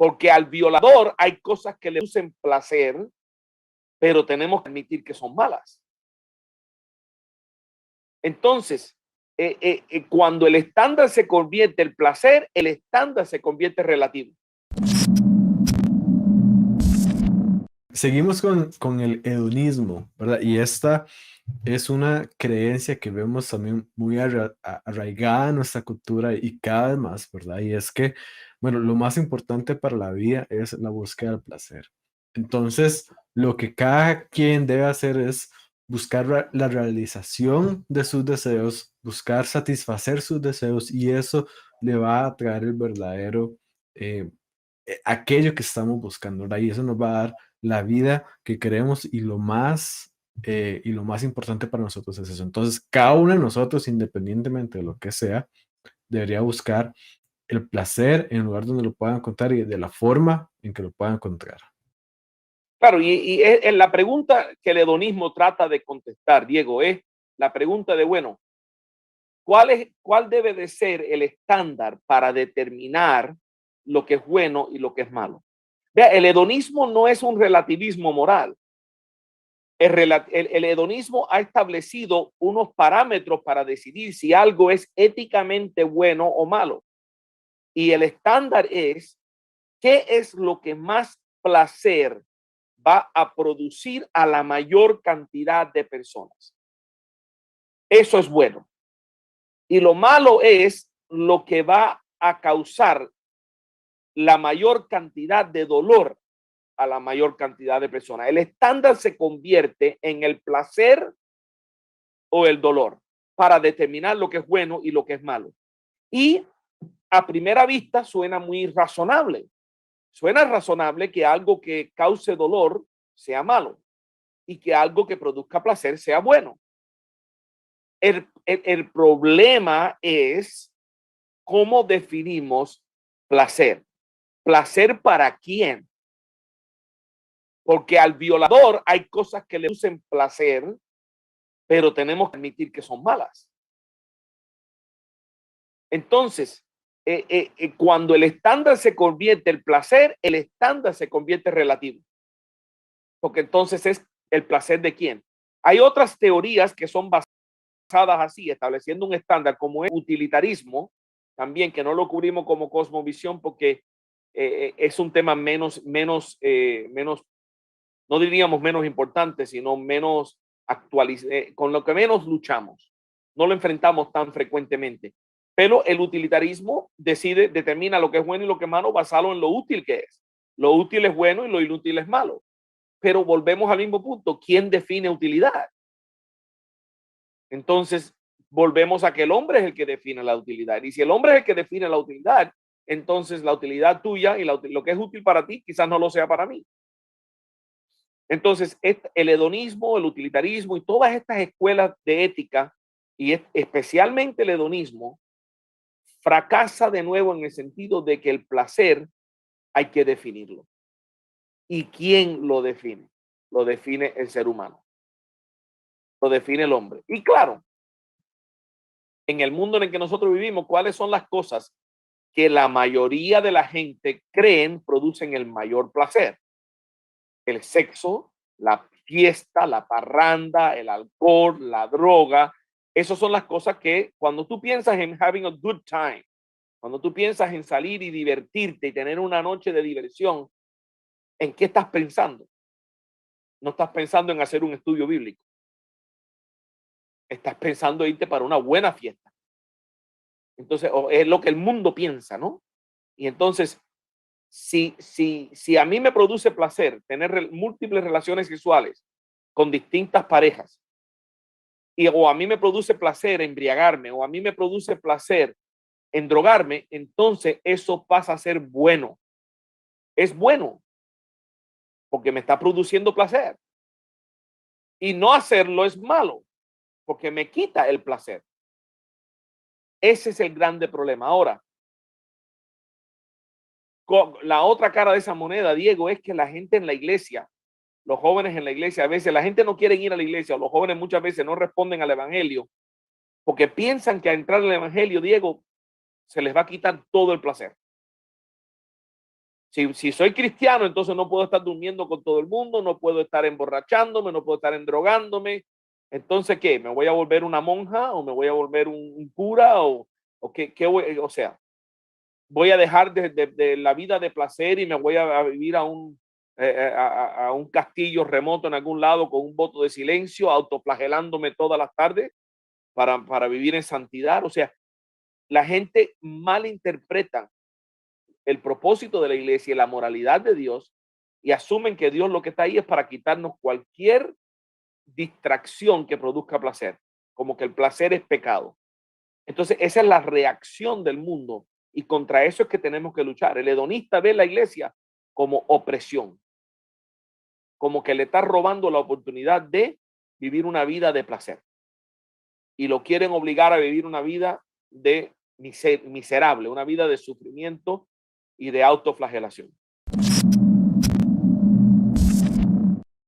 Porque al violador hay cosas que le producen placer, pero tenemos que admitir que son malas. Entonces, cuando el estándar se convierte en placer, el estándar se convierte en relativo. Seguimos con el hedonismo, ¿verdad? Y esta es una creencia que vemos también muy arraigada en nuestra cultura y cada vez más, ¿verdad? Y es que, bueno, lo más importante para la vida es la búsqueda del placer. Entonces, lo que cada quien debe hacer es buscar la realización de sus deseos, buscar satisfacer sus deseos y eso le va a traer el verdadero, aquello que estamos buscando, ¿verdad? Y eso nos va a dar la vida que queremos y lo más importante para nosotros es eso. Entonces, cada uno de nosotros, independientemente de lo que sea, debería buscar el placer en el lugar donde lo pueda encontrar y de la forma en que lo pueda encontrar. Claro, y es la pregunta que el hedonismo trata de contestar, Diego, es la pregunta de, bueno, ¿cuál debe de ser el estándar para determinar lo que es bueno y lo que es malo? Vea, el hedonismo no es un relativismo moral. El hedonismo ha establecido unos parámetros para decidir si algo es éticamente bueno o malo. Y el estándar es qué es lo que más placer va a producir a la mayor cantidad de personas. Eso es bueno. Y lo malo es lo que va a causar la mayor cantidad de dolor a la mayor cantidad de personas. El estándar se convierte en el placer o el dolor para determinar lo que es bueno y lo que es malo. Y a primera vista suena muy razonable. Suena razonable que algo que cause dolor sea malo y que algo que produzca placer sea bueno. El problema es cómo definimos placer. ¿Placer para quién? Porque al violador hay cosas que le producen placer, pero tenemos que admitir que son malas. Entonces, cuando el estándar se convierte en placer, el estándar se convierte en relativo. Porque entonces es el placer de quién. Hay otras teorías que son basadas así, estableciendo un estándar como el utilitarismo, también que no lo cubrimos como cosmovisión porque es un tema menos, no diríamos menos importante, sino menos con lo que menos luchamos. No lo enfrentamos tan frecuentemente. Pero el utilitarismo determina lo que es bueno y lo que es malo basado en lo útil que es. Lo útil es bueno y lo inútil es malo. Pero volvemos al mismo punto. ¿Quién define utilidad? Entonces, volvemos a que el hombre es el que define la utilidad. Y si el hombre es el que define la utilidad, entonces la utilidad tuya y lo que es útil para ti quizás no lo sea para mí. Entonces, el hedonismo, el utilitarismo y todas estas escuelas de ética, y especialmente el hedonismo, fracasa de nuevo en el sentido de que el placer hay que definirlo. ¿Y quién lo define? Lo define el ser humano, lo define el hombre. Y claro, en el mundo en el que nosotros vivimos, ¿cuáles son las cosas que la mayoría de la gente creen producen el mayor placer? El sexo, la fiesta, la parranda, el alcohol, la droga. Esas son las cosas que cuando tú piensas en having a good time, cuando tú piensas en salir y divertirte y tener una noche de diversión, ¿en qué estás pensando? No estás pensando en hacer un estudio bíblico. Estás pensando en irte para una buena fiesta. Entonces, es lo que el mundo piensa, ¿no? Y entonces, si a mí me produce placer tener múltiples relaciones sexuales con distintas parejas, o a mí me produce placer embriagarme, o a mí me produce placer en drogarme, entonces eso pasa a ser bueno. Es bueno, porque me está produciendo placer. Y no hacerlo es malo, porque me quita el placer. Ese es el grande problema. Ahora, la otra cara de esa moneda, Diego, es que la gente en la iglesia, los jóvenes en la iglesia, a veces la gente no quiere ir a la iglesia, o los jóvenes muchas veces no responden al evangelio, porque piensan que al entrar al evangelio, Diego, se les va a quitar todo el placer. Si soy cristiano, entonces no puedo estar durmiendo con todo el mundo, no puedo estar emborrachándome, no puedo estar endrogándome. Entonces, ¿qué? ¿Me voy a volver una monja o me voy a volver un cura o qué voy, o sea, voy a dejar de la vida de placer y me voy a vivir a un castillo remoto en algún lado con un voto de silencio, autoflagelándome todas las tardes para vivir en santidad? O sea, la gente malinterpreta el propósito de la iglesia y la moralidad de Dios y asumen que Dios lo que está ahí es para quitarnos cualquier distracción que produzca placer, como que el placer es pecado. Entonces, esa es la reacción del mundo y contra eso es que tenemos que luchar. El hedonista ve la iglesia como opresión, como que le está robando la oportunidad de vivir una vida de placer y lo quieren obligar a vivir una vida de miserable, una vida de sufrimiento y de autoflagelación.